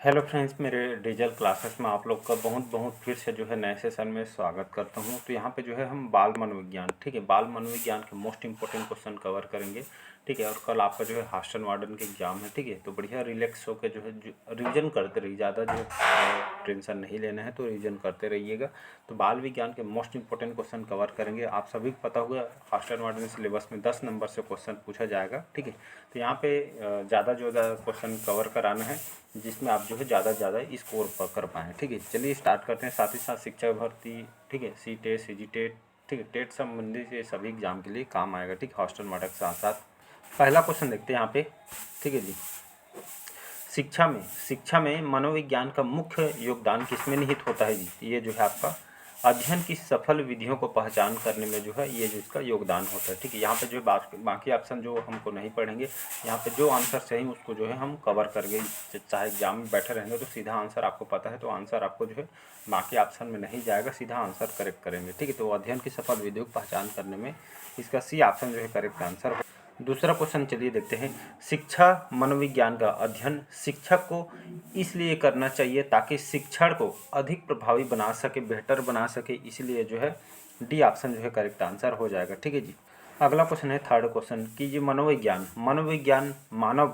Hello friends, मेरे digital classes में आप लोग का बहुत बहुत फिर से जो है नए सेशन में स्वागत करता हूं। तो यहाँ पे जो है हम बाल मनोविज्ञान, ठीक है, बाल मनोविज्ञान के मोस्ट इंपॉर्टेंट क्वेश्चन कवर करेंगे, ठीक है। और कल आपका जो है हॉस्टल वार्डन के एग्जाम है, ठीक है। तो बढ़िया रिलैक्स होकर जो है रिवीजन करते रहिए, ज़्यादा जो है टेंशन नहीं लेना है, तो रिवीजन करते रहिएगा। तो बाल विज्ञान के मोस्ट इंपॉर्टेंट क्वेश्चन कवर करेंगे। आप सभी को पता होगा हॉस्टल वार्डन सिलेबस में 10 नंबर से क्वेश्चन पूछा जाएगा, ठीक है। तो यहाँ पे ज़्यादा जो है क्वेश्चन कवर कराना है जिसमें आप जो है ज़्यादा से ज़्यादा स्कोर कर पाएँ, ठीक है। चलिए स्टार्ट करते हैं। साथ ही साथ शिक्षक भर्ती, ठीक है, सी टेट, सी जी टेट, ठीक है, टेट संबंधित ये सभी एग्जाम के लिए काम आएगा, ठीक है, हॉस्टल मार्क के साथ साथ। पहला क्वेश्चन देखते हैं यहाँ पे, ठीक है जी। शिक्षा में मनोविज्ञान का मुख्य योगदान किसमें निहित होता है जी? ये जो है आपका अध्ययन की सफल विधियों को पहचान करने में जो है ये जो इसका योगदान होता है, ठीक है। यहाँ पे जो बाकी ऑप्शन जो हमको नहीं पढ़ेंगे, यहाँ पे जो आंसर सही उसको जो है हम कवर करके, चाहे एग्जाम में बैठे रहेंगे तो सीधा आंसर आपको पता है तो आंसर आपको जो है बाकी ऑप्शन में नहीं जाएगा, सीधा आंसर करेक्ट करेंगे, ठीक है। तो अध्ययन की सफल विधियों को पहचान करने में इसका सी ऑप्शन जो है करेक्ट आंसर। दूसरा क्वेश्चन चलिए देखते हैं। शिक्षा मनोविज्ञान का अध्ययन शिक्षक को इसलिए करना चाहिए ताकि शिक्षण को अधिक प्रभावी बना सके, बेहतर बना सके, इसलिए जो है डी ऑप्शन जो है करेक्ट आंसर हो जाएगा, ठीक है जी। अगला क्वेश्चन है थर्ड क्वेश्चन कि ये मनोविज्ञान मानव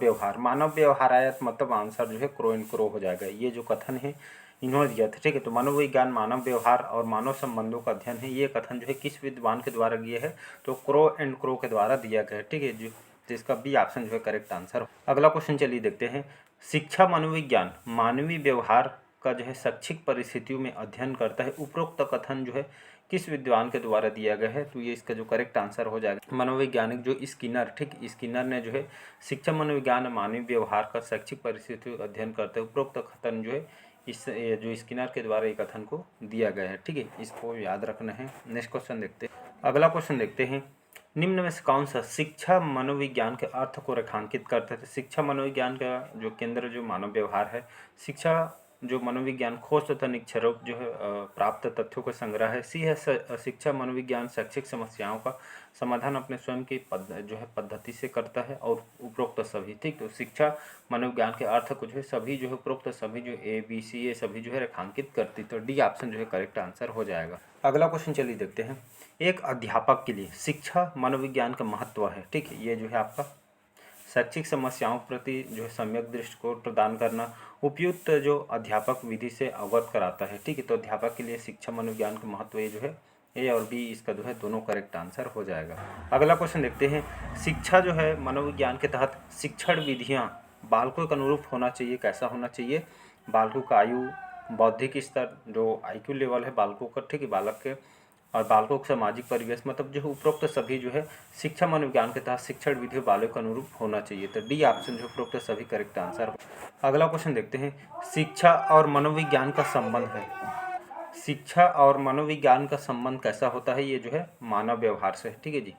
व्यवहार आया तो मतलब आंसर जो है क्रो एंड क्रो हो जाएगा। ये जो कथन है इन्होंने दिया था, ठीक है। तो मनोविज्ञान मानव व्यवहार और मानव संबंधों का अध्ययन है, ये कथन जो है किस विद्वान के द्वारा दिया है? तो क्रो एंड क्रो के द्वारा दिया गया है, ठीक है जी। तो इसका बी ऑप्शन जो है करेक्ट आंसर। अगला क्वेश्चन चलिए देखते हैं। शिक्षा मनोविज्ञान मानवीय व्यवहार का जो है शैक्षिक परिस्थितियों में अध्ययन करता है, उपरोक्त कथन जो है किस विद्वान के द्वारा दिया गया है? तो ये इसका जो करेक्ट आंसर हो जाएगा मनोवैज्ञानिक जो स्किनर, ठीक, स्किनर ने जो है शिक्षा मनोविज्ञान मानवीय व्यवहार का शैक्षिक परिस्थितियों अध्ययन करते हैं, उपरोक्त कथन जो है इस जो स्किनर के द्वारा ये कथन को दिया गया है, ठीक है। इसको याद रखना है। नेक्स्ट क्वेश्चन देखते हैं। अगला क्वेश्चन देखते हैं। निम्न में से कौन सा शिक्षा मनोविज्ञान के अर्थ को रेखांकित करते थे? शिक्षा मनोविज्ञान का जो केंद्र जो मानव व्यवहार है, शिक्षा जो मनोविज्ञान खोज तथा निक्षरोप जो है प्राप्त तथ्यों का संग्रह है। सी है शिक्षा मनोविज्ञान शैक्षिक समस्याओं का समाधान अपने स्वयं की जो है पद्धति से करता है और उपरोक्त सभी, ठीक। तो शिक्षा मनोविज्ञान के अर्थ को जो है सभी जो है उपरोक्त सभी जो ए बी सी ये सभी जो है रेखांकित करती, तो डी ऑप्शन जो है करेक्ट आंसर हो जाएगा। अगला क्वेश्चन चलिए देखते हैं। एक अध्यापक के लिए शिक्षा मनोविज्ञान का महत्व है, ठीक है। ये जो है आपका शैक्षिक समस्याओं के प्रति जो है सम्यक दृष्टिकोण प्रदान करना, उपयुक्त जो अध्यापक विधि से अवगत कराता है, ठीक है। तो अध्यापक के लिए शिक्षा मनोविज्ञान का महत्व ये जो है ए और बी इसका जो है दोनों करेक्ट आंसर हो जाएगा। अगला क्वेश्चन देखते हैं। शिक्षा जो है मनोविज्ञान के तहत शिक्षण विधियाँ बालकों के अनुरूप होना चाहिए। कैसा होना चाहिए? बालकों का आयु, बौद्धिक स्तर, जो IQ लेवल है बालकों का, ठीक है, बालक के, और बालकों का सामाजिक परिवेश, मतलब जो उपरोक्त सभी जो है शिक्षा मनोविज्ञान के तहत शिक्षण विधि बालकों के अनुरूप होना चाहिए। तो डी ऑप्शन जो उपरोक्त सभी करेक्ट आंसर। अगला क्वेश्चन देखते हैं। शिक्षा और मनोविज्ञान का संबंध है। शिक्षा और मनोविज्ञान का संबंध कैसा होता है? ये जो है मानव व्यवहार से है, ठीक है जी।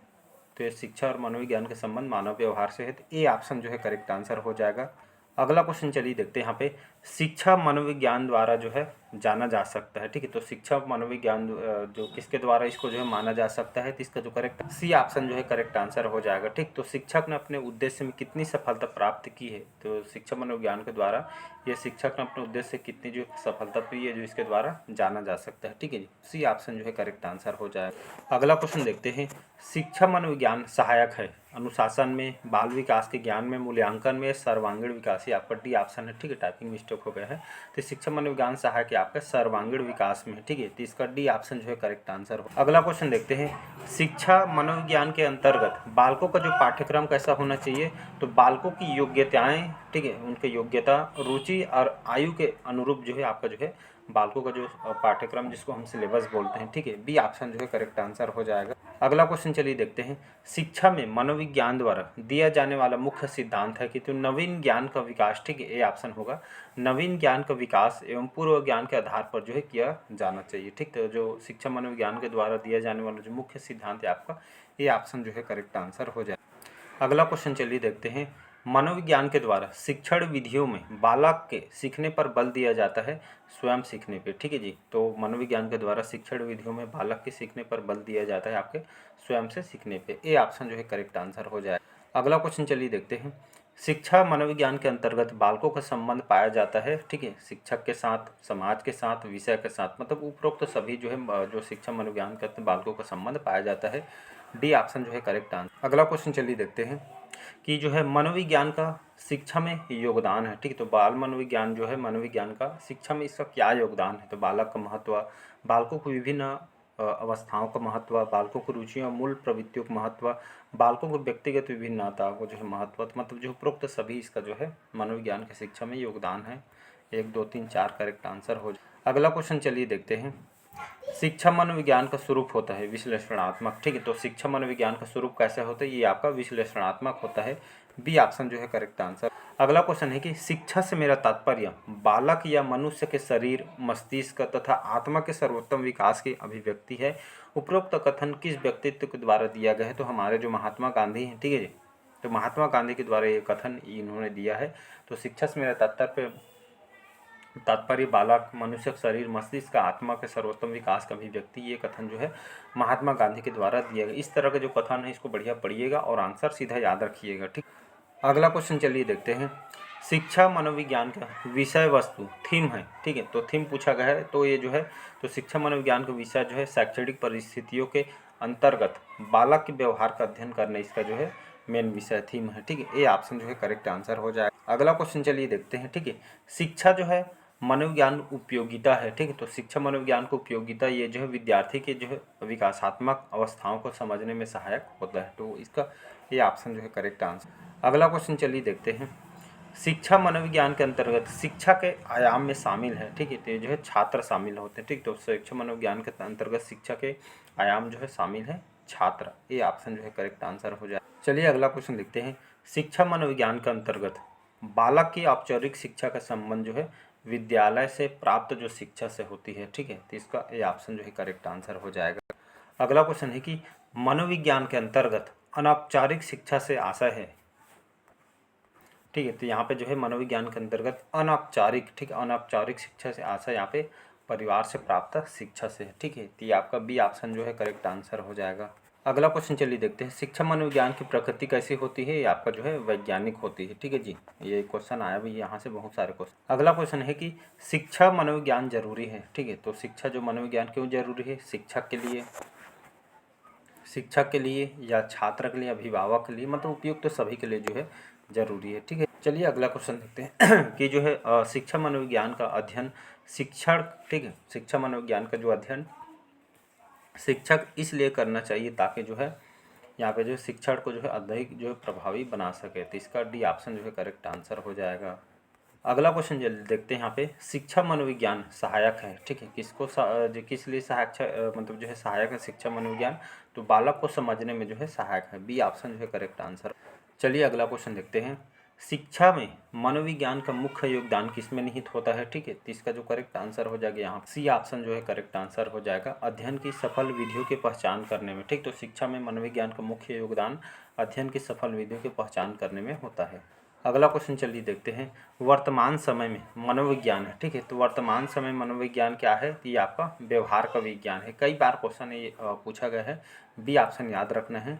तो ये शिक्षा और मनोविज्ञान के संबंध मानव व्यवहार से है, तो ए ऑप्शन जो है करेक्ट आंसर हो जाएगा। अगला क्वेश्चन चलिए देखते हैं। यहाँ पे शिक्षा मनोविज्ञान द्वारा जो है जाना जा सकता है, ठीक है। तो शिक्षा मनोविज्ञान जो किसके द्वारा इसको जो है माना जा सकता है, तो इसका जो करेक्ट सी ऑप्शन जो है करेक्ट आंसर हो जाएगा, ठीक। तो शिक्षक ने अपने उद्देश्य में कितनी सफलता प्राप्त की है? तो शिक्षा मनोविज्ञान के द्वारा ये शिक्षक ने अपने उद्देश्य से कितनी जो सफलता पाई है जो इसके द्वारा जाना जा सकता है, ठीक है जी। सी ऑप्शन जो है करेक्ट आंसर हो जाएगा। अगला क्वेश्चन देखते हैं। शिक्षा मनोविज्ञान सहायक है अनुशासन में, बाल विकास के ज्ञान में, मूल्यांकन में, सर्वांगीण विकास। ये आपका डी ऑप्शन है, ठीक है। टाइपिंग मिस्टेक हो गया है। तो शिक्षा मनोविज्ञान सहायक है आपका सर्वांगीण विकास में, ठीक है। तो इसका डी ऑप्शन जो है करेक्ट आंसर हो। अगला क्वेश्चन देखते हैं। शिक्षा मनोविज्ञान के अंतर्गत बालकों का जो पाठ्यक्रम कैसा होना चाहिए? तो बालकों की योग्यताएं, ठीक है, उनके योग्यता, रुचि और आयु के अनुरूप जो है आपका जो है बालकों का जो पाठ्यक्रम जिसको हम सिलेबस बोलते हैं, ठीक है। बी ऑप्शन जो है करेक्ट आंसर हो जाएगा। अगला क्वेश्चन चलिए देखते हैं। शिक्षा में मनोविज्ञान द्वारा दिया जाने वाला मुख्य सिद्धांत है कि तो नवीन ज्ञान का विकास, ठीक है, ए ऑप्शन होगा। नवीन ज्ञान का विकास एवं पूर्व ज्ञान के आधार पर जो है किया जाना चाहिए, ठीक। तो जो शिक्षा मनोविज्ञान के द्वारा दिया जाने वाला जो मुख्य सिद्धांत है आपका, ये ऑप्शन जो है करेक्ट आंसर हो जाए। अगला क्वेश्चन चलिए देखते हैं। मनोविज्ञान के द्वारा शिक्षण विधियों में बालक के सीखने पर बल दिया जाता है स्वयं सीखने पे, ठीक है जी। तो मनोविज्ञान के द्वारा शिक्षण विधियों में बालक के सीखने पर बल दिया जाता है आपके स्वयं से सीखने पे, ए ऑप्शन जो है करेक्ट आंसर हो जाए। अगला क्वेश्चन चलिए देखते हैं। शिक्षा मनोविज्ञान के अंतर्गत बालकों का संबंध पाया जाता है, ठीक है, शिक्षक के साथ, समाज के साथ, विषय के साथ, मतलब उपरोक्त सभी जो है जो शिक्षा मनोविज्ञान के अंतर्गत बालकों का संबंध पाया जाता है। डी ऑप्शन जो है करेक्ट आंसर। अगला क्वेश्चन चलिए देखते हैं कि जो है मनोविज्ञान का शिक्षा में योगदान है, ठीक है, तो बाल मनोविज्ञान जो है मनोविज्ञान का शिक्षा में इसका क्या योगदान है। तो बालक का महत्व, बालकों को विभिन्न अवस्थाओं का महत्व, बालकों को रुचियों मूल प्रवृत्तियों का महत्व, बालकों को व्यक्तिगत विभिन्नताओं को जो है महत्व, मतलब जो उपरोक्त सभी इसका जो है मनोविज्ञान की शिक्षा में योगदान है। 1 2 3 4 करेक्ट आंसर हो जाए। अगला क्वेश्चन चलिए देखते हैं। शिक्षा मनोविज्ञान का स्वरूप होता है विश्लेषणात्मक, ठीक है, तो शिक्षा मनोविज्ञान का स्वरूप कैसा होता है, ये आपका विश्लेषणात्मक होता है। बी ऑप्शन जो है करेक्ट आंसर। अगला क्वेश्चन है कि शिक्षा से मेरा तात्पर्य बालक या मनुष्य के शरीर, मस्तिष्क तथा आत्मा के सर्वोत्तम विकास की अभिव्यक्ति है। उपरोक्त कथन किस व्यक्तित्व के द्वारा दिया गया है। तो हमारे जो महात्मा गांधी हैं, ठीक है जी, तो महात्मा गांधी के द्वारा ये कथन इन्होंने दिया है। तो शिक्षा से मेरा तात्पर्य बालक, मनुष्य शरीर, मस्तिष्क का आत्मा के सर्वोत्तम विकास का अभिव्यक्ति, ये कथन जो है महात्मा गांधी के द्वारा दिया गया। इस तरह का जो कथन है इसको बढ़िया पढ़िएगा और आंसर सीधा याद रखिएगा, ठीक। अगला क्वेश्चन चलिए देखते हैं। शिक्षा मनोविज्ञान का विषय वस्तु थीम है, ठीक है, तो थीम पूछा गया है। तो ये जो है तो शिक्षा मनोविज्ञान का विषय जो है शैक्षणिक परिस्थितियों के अंतर्गत बालक के व्यवहार का अध्ययन करना इसका जो है मेन विषय थीम है, ठीक है, ये ऑप्शन जो है करेक्ट आंसर हो जाएगा। अगला क्वेश्चन चलिए देखते हैं, ठीक है, शिक्षा जो है मनोविज्ञान उपयोगिता है, ठीक है, तो शिक्षा मनोविज्ञान को उपयोगिता ये जो है विद्यार्थी के जो है विकासात्मक अवस्थाओं को समझने में सहायक होता है। तो इसका ये ऑप्शन जो है करेक्ट आंसर। अगला क्वेश्चन चलिए देखते हैं। शिक्षा मनोविज्ञान के अंतर्गत शिक्षा के आयाम में शामिल है, ठीक है, तो ये जो है छात्र शामिल होते हैं, ठीक, तो शिक्षा मनोविज्ञान के अंतर्गत शिक्षा के आयाम जो है शामिल है छात्र, ये ऑप्शन जो है करेक्ट आंसर हो जाए। चलिए अगला क्वेश्चन देखते हैं। शिक्षा मनोविज्ञान के अंतर्गत बालक की औपचारिक शिक्षा का संबंध जो है विद्यालय से प्राप्त जो शिक्षा से होती है, ठीक है, तो इसका ये ऑप्शन जो है करेक्ट आंसर हो जाएगा। अगला क्वेश्चन है कि मनोविज्ञान के अंतर्गत अनौपचारिक शिक्षा से आशय है, ठीक है, तो यहाँ पे जो है मनोविज्ञान के अंतर्गत अनौपचारिक, ठीक है, अनौपचारिक शिक्षा से आशय यहाँ पे परिवार से प्राप्त शिक्षा से है, ठीक है, तो ये आपका बी ऑप्शन जो है करेक्ट आंसर हो जाएगा। अगला क्वेश्चन चलिए देखते हैं। शिक्षा मनोविज्ञान की प्रकृति कैसी होती है, ये आपका जो है वैज्ञानिक होती है, ठीक है जी, ये क्वेश्चन आया भी यहाँ से बहुत सारे क्वेश्चन। अगला क्वेश्चन है कि शिक्षा मनोविज्ञान जरूरी है, ठीक है, तो शिक्षा जो मनोविज्ञान क्यों जरूरी है, शिक्षक के लिए या छात्र के लिए, अभिभावक के लिए, मतलब उपयुक्त तो सभी के लिए जो है जरूरी है, ठीक है। चलिए अगला क्वेश्चन देखते हैं कि जो है शिक्षा मनोविज्ञान का अध्ययन शिक्षण, ठीक है, शिक्षा मनोविज्ञान का जो अध्ययन शिक्षक इसलिए करना चाहिए ताकि जो है यहाँ पे जो शिक्षण को जो है अधिक जो है प्रभावी बना सके, तो इसका डी ऑप्शन जो है करेक्ट आंसर हो जाएगा। अगला क्वेश्चन जल्दी देखते हैं। यहाँ पे शिक्षा मनोविज्ञान सहायक है, ठीक है, किस लिए सहायक मतलब जो है सहायक है शिक्षा मनोविज्ञान, तो बालक को समझने में जो है सहायक है, बी ऑप्शन जो है करेक्ट आंसर। चलिए अगला क्वेश्चन देखते हैं। शिक्षा में मनोविज्ञान का मुख्य योगदान किसमें निहित होता है, ठीक है, तो इसका जो करेक्ट आंसर हो जाएगा यहाँ सी ऑप्शन जो है करेक्ट आंसर हो जाएगा, अध्ययन की सफल विधियों की पहचान करने में, ठीक, तो शिक्षा में मनोविज्ञान का मुख्य योगदान अध्ययन की सफल विधियों की पहचान करने में होता है। अगला क्वेश्चन चलिए देखते हैं। वर्तमान समय में मनोविज्ञान है, ठीक है, तो वर्तमान समय मनोविज्ञान क्या है, तो ये आपका व्यवहार का विज्ञान है। कई बार क्वेश्चन ये पूछा गया है, बी ऑप्शन याद रखना है।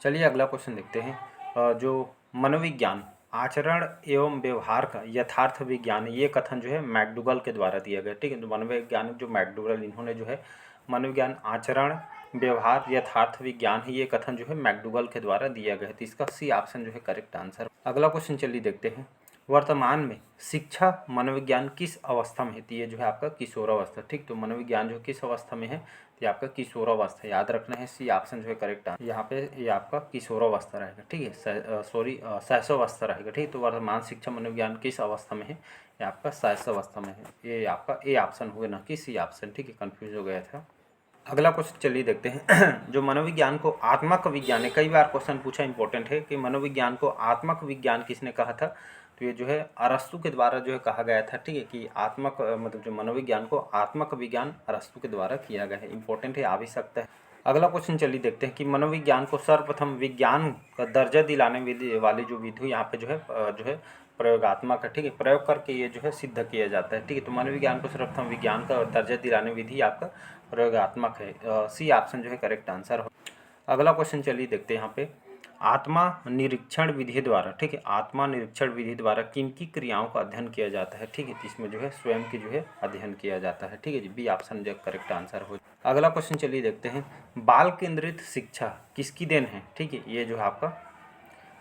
चलिए अगला क्वेश्चन देखते हैं। जो मनोविज्ञान आचरण एवं व्यवहार का यथार्थ विज्ञान, ये कथन जो है मैकडूगल के द्वारा दिया गया, ठीक है, तो मनोवैज्ञानिक जो मैकडूगल इन्होंने जो है मनोविज्ञान आचरण व्यवहार यथार्थ विज्ञान है, ये कथन जो है मैकडूगल के द्वारा दिया गया है, तो इसका सी ऑप्शन जो है करेक्ट आंसर। अगला क्वेश्चन चलिए देखते हैं। वर्तमान में शिक्षा मनोविज्ञान किस अवस्था में है, तो ये जो है आपका किशोरावस्था, ठीक, तो मनोविज्ञान जो किस अवस्था में है, तो ये आपका किशोरावस्था याद रखना है, सी ऑप्शन जो है करेक्ट है। यहाँ पे ये आपका किशोरावस्था रहेगा, ठीक है, शैशवावस्था रहेगा, ठीक, तो वर्तमान शिक्षा मनोविज्ञान किस अवस्था में है, ये आपका शैशवावस्था में है, ये आपका ए ऑप्शन हुआ ना कि सी ऑप्शन, ठीक है, कन्फ्यूज हो गया था। अगला क्वेश्चन चलिए देखते हैं। जो मनोविज्ञान को आत्मक विज्ञान है, कई बार क्वेश्चन पूछा इंपॉर्टेंट है कि मनोविज्ञान को आत्मक विज्ञान किसने कहा था, तो ये जो है अरस्तु के द्वारा जो है कहा गया था, ठीक है, कि आत्मक मतलब जो मनोविज्ञान को आत्मक विज्ञान अरस्तु के द्वारा किया गया है, इंपॉर्टेंट है, आ भी सकता है। अगला क्वेश्चन चलिए देखते हैं कि मनोविज्ञान को सर्वप्रथम विज्ञान का दर्जा दिलाने वाली जो विधि यहाँ पे जो है प्रयोगात्मक है, ठीक है, प्रयोग करके ये जो है सिद्ध किया जाता है, ठीक है, तो मनोविज्ञान को सर्वप्रथम विज्ञान का दर्जा दिलाने विधि आपका प्रयोगात्मक है, सी ऑप्शन जो है करेक्ट आंसर हो। अगला क्वेश्चन चलिए देखते हैं यहाँ पे। आत्मा निरीक्षण विधि द्वारा, ठीक है, आत्मा निरीक्षण विधि द्वारा किन की क्रियाओं का अध्ययन किया जाता है, ठीक है, इसमें जो है स्वयं की जो है अध्ययन किया जाता है, ठीक है जी, बी ऑप्शन जो करेक्ट आंसर हो। अगला क्वेश्चन चलिए देखते हैं, बाल केंद्रित शिक्षा किसकी देन है, ठीक है, ये जो है आपका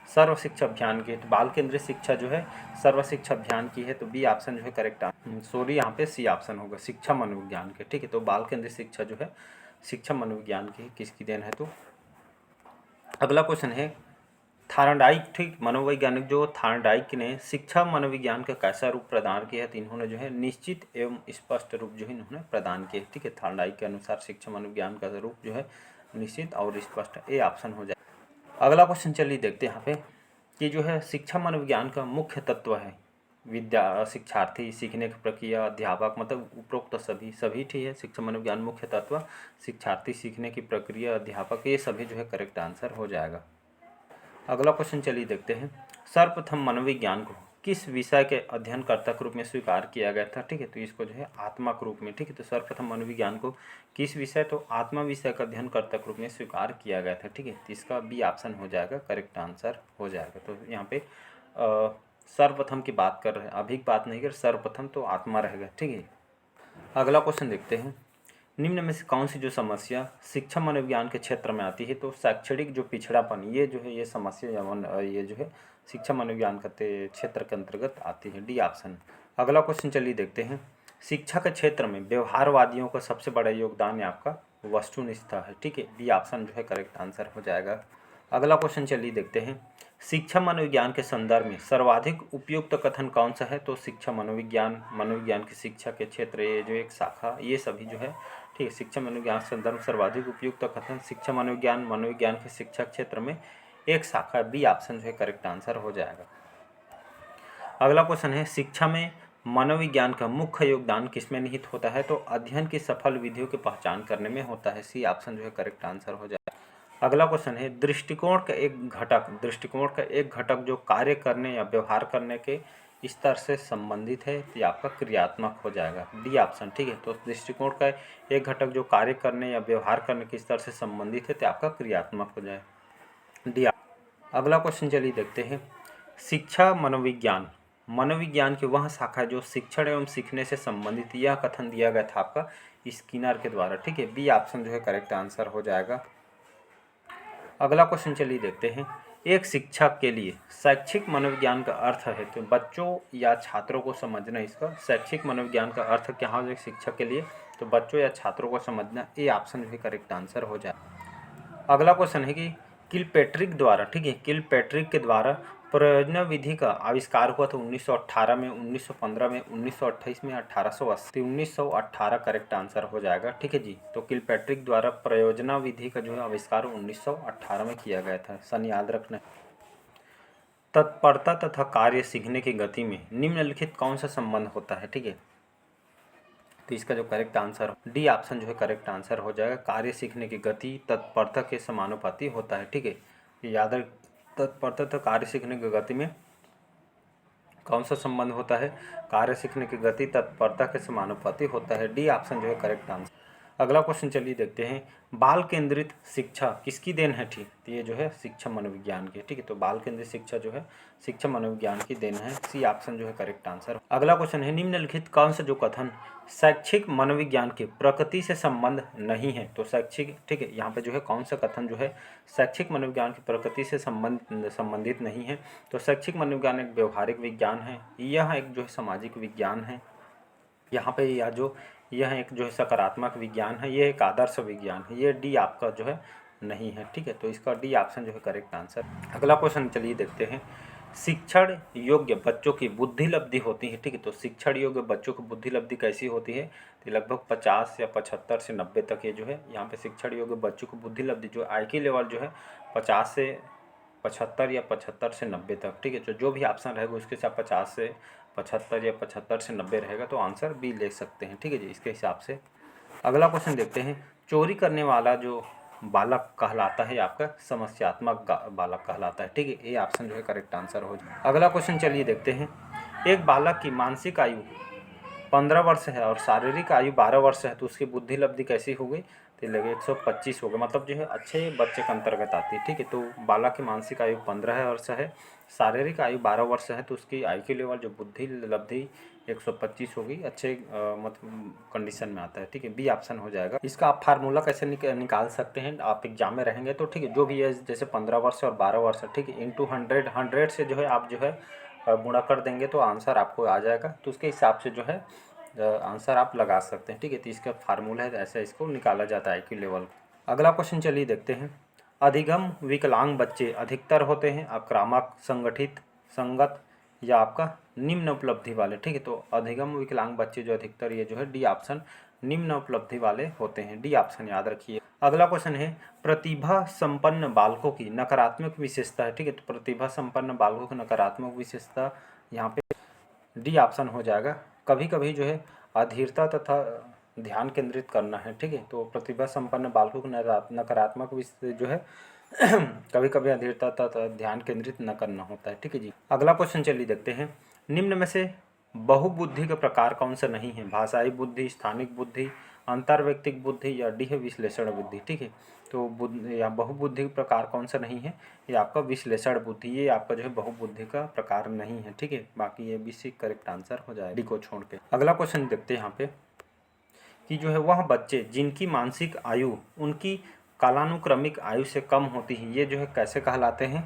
सर्व शिक्षा अभियान की है। तो बाल केंद्रित शिक्षा जो है सर्व शिक्षा अभियान की है, तो बी ऑप्शन जो है करेक्ट, सॉरी यहाँ पे सी ऑप्शन होगा, शिक्षा मनोविज्ञान के, ठीक है। तो बाल केंद्रित शिक्षा जो है शिक्षा मनोविज्ञान की किसकी देन है। तो अगला क्वेश्चन है, थार्नडाइक, ठीक, मनोवैज्ञानिक जो थार्नडाइक ने शिक्षा मनोविज्ञान का कैसा रूप प्रदान किया है, तो इन्होंने जो है निश्चित एवं स्पष्ट रूप जो है इन्होंने प्रदान किए, ठीक है। थार्नडाइक के अनुसार शिक्षा मनोविज्ञान का रूप जो है निश्चित और स्पष्ट, ए ऑप्शन हो जाए। अगला क्वेश्चन चलिए देखते हैं यहाँ पे कि जो है शिक्षा मनोविज्ञान का मुख्य तत्व है विद्या, शिक्षार्थी, सीखने की प्रक्रिया, अध्यापक, मतलब उपरोक्त सभी ठीक है। शिक्षा मनोविज्ञान मुख्य तत्व, शिक्षार्थी, सीखने की प्रक्रिया, अध्यापक, ये सभी जो है करेक्ट आंसर हो जाएगा। अगला क्वेश्चन चलिए देखते हैं, सर्वप्रथम मनोविज्ञान को किस विषय के अध्ययनकर्ता के रूप में स्वीकार किया गया था, ठीक है। तो इसको जो है आत्मा के रूप में, ठीक है। तो सर्वप्रथम मनोविज्ञान को किस विषय, तो आत्मा विषय का अध्ययनकर्ता के रूप में स्वीकार किया गया था, ठीक है। तो इसका बी ऑप्शन हो जाएगा, करेक्ट आंसर हो जाएगा। तो यहाँ पे सर्वप्रथम की बात कर रहे हैं, अभी की बात नहीं कर, सर्वप्रथम तो आत्मा रहेगा, ठीक है। अगला क्वेश्चन देखते हैं, निम्न में से कौन सी जो समस्या शिक्षा मनोविज्ञान के क्षेत्र में आती है। तो शैक्षणिक जो पिछड़ापन, ये जो है ये समस्या ये जो है शिक्षा मनोविज्ञान के क्षेत्र के अंतर्गत आती है, डी ऑप्शन। अगला क्वेश्चन चलिए देखते हैं, शिक्षा के क्षेत्र में व्यवहारवादियों का सबसे बड़ा योगदान है आपका वस्तुनिष्ठता है, ठीक है। बी ऑप्शन जो है करेक्ट आंसर हो जाएगा। अगला क्वेश्चन चलिए देखते हैं, शिक्षा मनोविज्ञान के संदर्भ में सर्वाधिक उपयुक्त कथन कौन सा है। तो शिक्षा मनोविज्ञान की शिक्षा के क्षेत्र, ये जो एक शाखा, ये सभी जो है, ठीक है। शिक्षा मनोविज्ञान के संदर्भ में सर्वाधिक उपयुक्त कथन शिक्षा मनोविज्ञान के शिक्षा क्षेत्र में एक शाखा, बी ऑप्शन जो है करेक्ट आंसर हो जाएगा। अगला क्वेश्चन है, शिक्षा में मनोविज्ञान का मुख्य योगदान किसमें निहित होता है। तो अध्ययन की सफल विधियों की पहचान करने में होता है, सी ऑप्शन जो है करेक्ट आंसर हो जाएगा। अगला क्वेश्चन है, दृष्टिकोण का एक घटक जो कार्य करने या व्यवहार करने के स्तर से संबंधित है, तो ये आपका क्रियात्मक हो जाएगा, डी ऑप्शन, ठीक है। तो दृष्टिकोण का एक घटक जो कार्य करने या व्यवहार करने के स्तर से संबंधित है, तो आपका क्रियात्मक हो जाए, डी। अगला क्वेश्चन चलिए देखते हैं, शिक्षा मनोविज्ञान की वह शाखा जो शिक्षण एवं सीखने से संबंधित, यह कथन दिया गया था आपका स्किनर के द्वारा, ठीक है। बी ऑप्शन जो है करेक्ट आंसर हो जाएगा। अगला क्वेश्चन चलिए देखते हैं, एक शिक्षक के लिए शैक्षिक मनोविज्ञान का अर्थ है, तो बच्चों या छात्रों को समझना, इसका शैक्षिक मनोविज्ञान का अर्थ क्या हो जाए शिक्षक के लिए, तो बच्चों या छात्रों को समझना, ए ऑप्शन जो है करेक्ट आंसर हो जाए। अगला क्वेश्चन है कि किलपेट्रिक द्वारा, ठीक है, किलपेट्रिक के द्वारा प्रयोजन विधि का आविष्कार हुआ था 1918 में, 1915 में, 1928 में, 1880, 1918 करेक्ट आंसर हो जाएगा, ठीक है जी। तो किलपेट्रिक द्वारा प्रयोजना विधि का जो है आविष्कार 1918 में किया गया था, सन याद रखना। तत्परता तथा कार्य सीखने की गति में निम्नलिखित कौन सा संबंध होता है, ठीक है। तो इसका जो करेक्ट आंसर, डी ऑप्शन जो है करेक्ट आंसर हो जाएगा। कार्य सीखने की गति तत्परता के समानुपाती होता है, ठीक है। याद रख, तत्परता तो कार्य सीखने की गति में कौन सा संबंध होता है, कार्य सीखने की गति तत्परता के समानुपाती होता है, डी ऑप्शन जो है करेक्ट आंसर। अगला क्वेश्चन चलिए देखते हैं, बाल केंद्रित शिक्षा किसकी देन है, ठीक, तो ये जो है शिक्षा मनोविज्ञान की, ठीक है। तो बाल केंद्रित शिक्षा जो है शिक्षा मनोविज्ञान की देन है, सी ऑप्शन जो है करेक्ट आंसर। अगला क्वेश्चन है, निम्नलिखित कौन सा जो कथन शैक्षिक मनोविज्ञान के प्रकृति से संबंध नहीं है। तो शैक्षिक, ठीक है, यहाँ पे जो है कौन सा कथन जो है शैक्षिक मनोविज्ञान की प्रकृति से संबंधित नहीं है। तो शैक्षिक मनोविज्ञान एक व्यवहारिक विज्ञान है, यह एक जो है सामाजिक विज्ञान है, यहाँ पे यह एक जो है सकारात्मक विज्ञान है, ये एक आदर्श विज्ञान है, ये डी आपका जो है नहीं है, ठीक है। तो इसका डी ऑप्शन जो है करेक्ट आंसर। अगला क्वेश्चन चलिए देखते हैं, शिक्षण योग्य बच्चों की बुद्धि लब्धि होती है, ठीक है। तो शिक्षण योग्य बच्चों की बुद्धि लब्धि कैसी होती है, तो लगभग 50 या 75 से 90 तक ये जो है यहाँ पे शिक्षण योग्य बच्चों की बुद्धि लब्धि जो IQ लेवल जो है 50 से 75 या 75 से 90 तक, ठीक है। तो जो भी ऑप्शन रहेगा उसके साथ 50 से 75 या 75 से 90 रहेगा, तो आंसर बी ले सकते हैं, ठीक है जी, इसके हिसाब से। अगला क्वेश्चन देखते हैं, चोरी करने वाला जो बालक कहलाता है आपका समस्यात्मक बालक कहलाता है, ठीक है। ये ऑप्शन जो है करेक्ट आंसर हो जाए। अगला क्वेश्चन चलिए देखते हैं, एक बालक की मानसिक आयु 15 वर्ष है और शारीरिक आयु 12 वर्ष है, तो उसकी बुद्धि लब्धि कैसी हो गई, तो ये लगे 125 हो गए, मतलब जो है अच्छे बच्चे के अंतर्गत आती है। ठीक है, तो बालक की मानसिक आयु 15 वर्ष है, शारीरिक आयु 12 वर्ष है, तो उसकी IQ लेवल जो बुद्धि लब्धि 125 होगी, अच्छे मतलब कंडीशन में आता है। ठीक है, बी ऑप्शन हो जाएगा। इसका आप फार्मूला कैसे निकाल सकते हैं, आप एग्जाम में रहेंगे तो ठीक है, जो भी है जैसे 15 वर्ष और 12 वर्ष, ठीक है, इंटू 100 से जो है आप जो है गुणा कर देंगे तो आंसर आपको आ जाएगा। तो उसके हिसाब से जो है आंसर आप लगा सकते हैं। ठीक है, तो इसका फार्मूला है, ऐसे इसको निकाला जाता है IQ लेवल। अगला क्वेश्चन चलिए देखते हैं। अधिगम विकलांग बच्चे अधिकतर होते हैं आक्रामक, संगठित, संगत या आपका निम्न उपलब्धि वाले। ठीक है, तो अधिगम विकलांग बच्चे जो अधिकतर, ये जो है डी ऑप्शन निम्न उपलब्धि वाले होते हैं, डी ऑप्शन याद रखिए। अगला क्वेश्चन है प्रतिभा संपन्न बालकों की नकारात्मक विशेषता है। ठीक है, तो प्रतिभा संपन्न बालकों की नकारात्मक विशेषता यहाँ पे डी ऑप्शन हो जाएगा। कभी कभी जो है अधीरता तथा ध्यान केंद्रित करना है। ठीक है, तो प्रतिभा संपन्न बालकों को नकारात्मक जो है कभी कभी अधीरता तथा ध्यान केंद्रित न करना होता है। ठीक है जी। अगला क्वेश्चन चलिए देखते हैं। निम्न में से बहुबुद्धि का प्रकार कौन सा नहीं है? भाषाई बुद्धि, स्थानिक बुद्धि, अंतर्वैयक्तिक बुद्धि या डी है विश्लेषण बुद्धि। ठीक है, तो या बहुबुद्धि का प्रकार कौन सा नहीं है? ये आपका विश्लेषण बुद्धि, ये आपका जो है बहुबुद्धि का प्रकार नहीं है। ठीक है, बाकी ये BC करेक्ट आंसर हो जाएगा डी को छोड़ के। अगला क्वेश्चन देखते हैं यहाँ पे कि जो है वह बच्चे जिनकी मानसिक आयु उनकी कालानुक्रमिक आयु से कम होती है, ये जो है कैसे कहलाते हैं?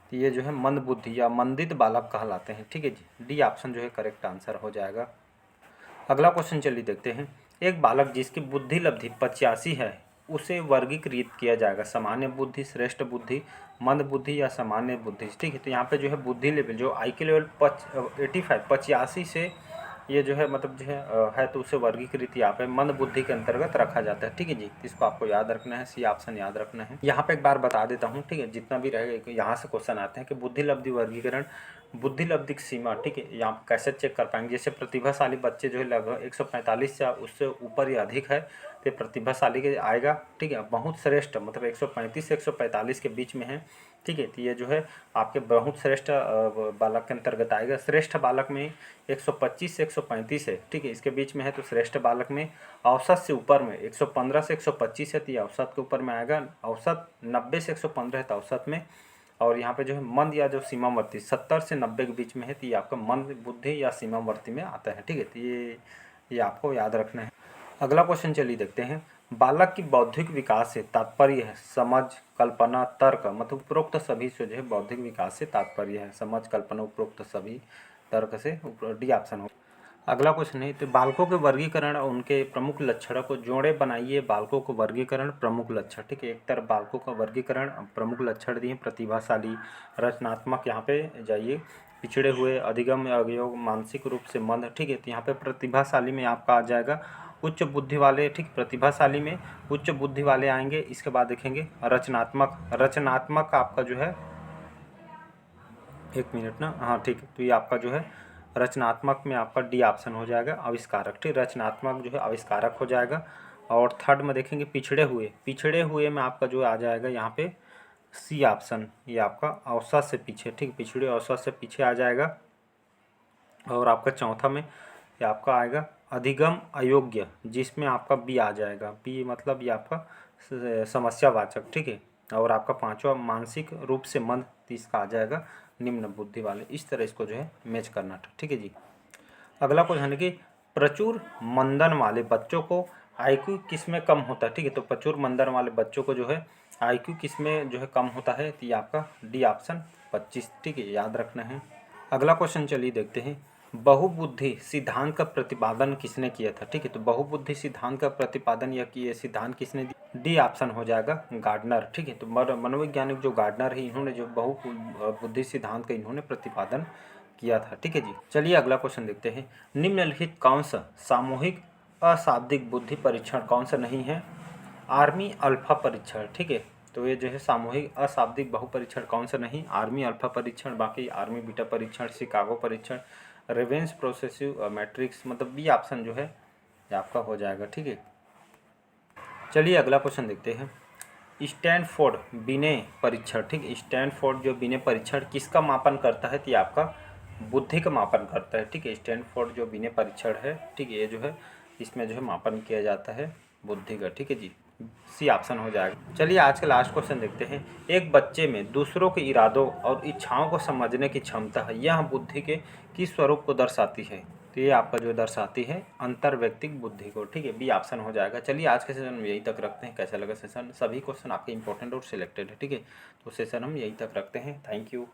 तो ये जो है मंद बुद्धि या मंदित बालक कहलाते हैं। ठीक है जी, डी ऑप्शन जो है करेक्ट आंसर हो जाएगा। अगला क्वेश्चन चलिए देखते हैं। एक बालक जिसकी बुद्धि लब्धि 85 है उसे वर्गीकृत किया जाएगा सामान्य बुद्धि, श्रेष्ठ बुद्धि, मंद बुद्धि या सामान्य बुद्धि। ठीक है, तो यहाँ पे जो है बुद्धि लेवल जो IQ लेवल 85 से ये जो है मतलब जो है तो उसे वर्गीकृत यहाँ पे मंद बुद्धि के अंतर्गत रखा जाता है। ठीक है जी, इसको आपको याद रखना है, सी ऑप्शन याद रखना है। यहाँ पे एक बार बता देता हूँ, ठीक है, जितना भी रहेगा यहाँ से क्वेश्चन आते हैं कि बुद्धि लब्धि वर्गीकरण, बुद्धि लब्धि की सीमा। ठीक है, यहाँ पे कैसे चेक कर पाएंगे? जैसे प्रतिभाशाली बच्चे जो है लगभग 145 या उससे ऊपर या अधिक है तो प्रतिभाशाली के आएगा। ठीक है, बहुत श्रेष्ठ मतलब 135 से 145 के बीच में है। ठीक है, तो ये जो है आपके बहुत श्रेष्ठ बालक के अंतर्गत आएगा। श्रेष्ठ बालक में 125 से 135 है। ठीक है, इसके बीच में है तो श्रेष्ठ बालक में। औसत से ऊपर में 115 से 125 है तो ये औसत के ऊपर में आएगा। औसत 90 से 115 है तो औसत में। और यहाँ पे जो है मंद या जो सीमावर्ती 70 से 90 के बीच में है तो ये आपका मंद बुद्धि या सीमावर्ती में आता है। ठीक है, तो ये आपको याद रखना है। अगला क्वेश्चन चलिए देखते हैं। बालक की बौद्धिक विकास से तात्पर्य है समझ, कल्पना, तर्क, मतलब उपरोक्त सभी से जो है बौद्धिक विकास से तात्पर्य है समझ, कल्पना, उपरोक्त सभी, तर्क से डी ऑप्शन हो। अगला क्वेश्चन है तो बालकों के वर्गीकरण और उनके प्रमुख लक्षणों को जोड़े बनाइए। बालकों को वर्गीकरण, प्रमुख लक्षण। ठीक है, एक तरफ बालकों का वर्गीकरण, प्रमुख लक्षण दिए प्रतिभाशाली, रचनात्मक, यहाँ पे जाइए, पिछड़े हुए, अधिगम अवयोग, मानसिक रूप से मंद। ठीक है, तो यहाँ पे प्रतिभाशाली में आपका आ जाएगा उच्च बुद्धि वाले। ठीक, प्रतिभाशाली में उच्च बुद्धि वाले आएंगे। इसके बाद देखेंगे रचनात्मक। रचनात्मक आपका जो है, एक मिनट ना, हाँ ठीक है, तो ये आपका जो है रचनात्मक में आपका डी ऑप्शन हो जाएगा आविष्कारक। ठीक, रचनात्मक जो है आविष्कारक हो जाएगा। और थर्ड में देखेंगे पिछड़े हुए। पिछड़े हुए में आपका जो आ जाएगा यहाँ पे सी ऑप्शन, ये आपका औसत से पीछे। ठीक, पिछड़े औसत से पीछे आ जाएगा। और आपका चौथा में ये आपका आएगा अधिगम अयोग्य, जिसमें आपका बी आ जाएगा। बी मतलब ये आपका समस्यावाचक। ठीक है, और आपका पांचवा मानसिक रूप से मंद, इसका आ जाएगा निम्न बुद्धि वाले। इस तरह इसको जो है मैच करना था। ठीक है जी। अगला क्वेश्चन है कि प्रचुर मंदन वाले बच्चों को IQ किस में कम होता है? ठीक है, तो प्रचुर मंदन वाले बच्चों को जो है IQ किस में जो है कम होता है? तो ये आपका डी ऑप्शन 25। ठीक है, याद रखना है। अगला क्वेश्चन चलिए देखते हैं। बहुबुद्धि सिद्धांत का प्रतिपादन किसने किया था? ठीक है, तो बहुबुद्धि सिद्धांत का प्रतिपादन या कि ये सिद्धांत किसने दिया? डी ऑप्शन हो जाएगा गार्डनर। ठीक है, तो मनोवैज्ञानिक जो गार्डनर है इन्होंने जो बहुबुद्धि सिद्धांत का इन्होंने प्रतिपादन किया था। ठीक है जी। चलिए अगला क्वेश्चन देखते हैं। निम्नलिखित कौन सा सामूहिक अशाब्दिक बुद्धि परीक्षण कौन सा नहीं है? आर्मी अल्फा परीक्षण। ठीक है, तो ये जो है सामूहिक अशाब्दिक बहु परीक्षण कौन सा नहीं? आर्मी अल्फा परीक्षण, बाकी आर्मी बीटा परीक्षण, शिकागो परीक्षण, रेवेंस प्रोसेसिव मैट्रिक्स, मतलब बी ऑप्शन जो है आपका हो जाएगा। ठीक है, चलिए अगला क्वेश्चन देखते हैं। स्टैनफोर्ड बिने परीक्षण। ठीक है, स्टैनफोर्ड जो बिने परीक्षण किसका मापन करता है? तो ये आपका बुद्धि का मापन करता है। ठीक है, स्टैनफोर्ड जो बिने परीक्षण है, ठीक है, ये जो है इसमें जो है मापन किया जाता है बुद्धि का, ठीक है जी, सी ऑप्शन हो जाएगा। चलिए आज का लास्ट क्वेश्चन देखते हैं। एक बच्चे में दूसरों के इरादों और इच्छाओं को समझने की क्षमता है, यह बुद्धि के किस स्वरूप को दर्शाती है? तो ये आपका जो दर्शाती है अंतर्वैयक्तिक बुद्धि को, ठीक है, बी ऑप्शन हो जाएगा। चलिए आज के सेशन में यही तक रखते हैं। कैसा लगा सेशन? सभी क्वेश्चन आपके इंपॉर्टेंट और सिलेक्टेड है, ठीक है, तो सेशन हम यही तक रखते हैं। Thank you.